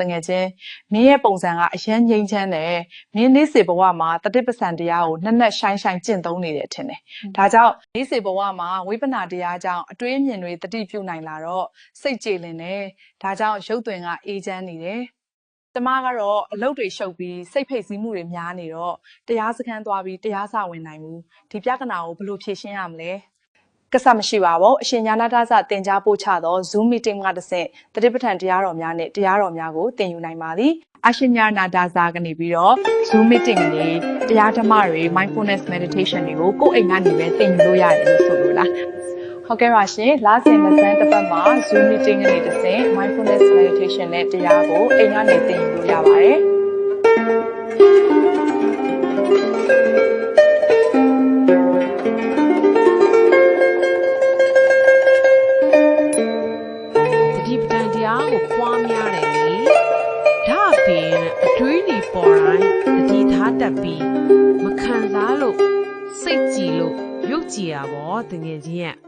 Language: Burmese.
တကယ်ချင်းမင်းရဲ့ပုံစံကအရန်ငြိမ်းချမ်းတယ်မင်းနေ့စဉ်ဘဝမှာတတိပ္ပံတရားကိုနှက်နှက်ရှိုင်းရှိုင်းကျင့်သုံးနေတယ်ထင်တယ်ဒါကြောင့်နေ့စဉ်ဘဝမှာဝိပဿနာတရားကြောင့်အတွေးအမြင်တွေတတိပြုနိုင်လာတော့စိတ်ကြည်လင်တယ်ဒါကြောင့်ရုပ်သွင်ကအေးချမ်းနေတယ်ကျမကတော့အလုပ်တွေရှုပ်ပြီးစိတ်ဖိတ်စီးမှုတွေများနေတော့တရားစခန်းသွားပြီးတရားစာဝင်နိုင်ဘူးဒီပြဿနာကိုဘယ်လိုဖြေရှင်းရမလဲကစားမရှိပါဘူးအရှင်ညာနာတသတင် जा ပို့ချသော Zoom meeting ကတဆင့်တတိပဋ္ဌာန်တရားတော်များနဲ့တရားတော်များကိုသင်ယူနိုင်ပါသည်အရှင်ညာနာတသကနေပြီးတော့ Zoom meeting နဲ့တရားဓမ္မတွေ mindfulness meditation တွေကိုကိုယ့်အိမ်ကနေပဲသင်ယူလို့ရတယ်လို့ဆိုလို့လားဟုတ်ကဲ့ပါရှင်လစဉ်မစမ်းတစ်ပတ်မှာ Zoom meeting နဲ့တဆင့် mindfulness meditation နဲ့တရားကိုအိမ်ကနေသင်ယူလို့ရပါတယ်တက်ပြီးမခံစားလို့စိတ်ကြည်လို့ရုပ်ကြည်ရပါဘောတကယ်ချင်း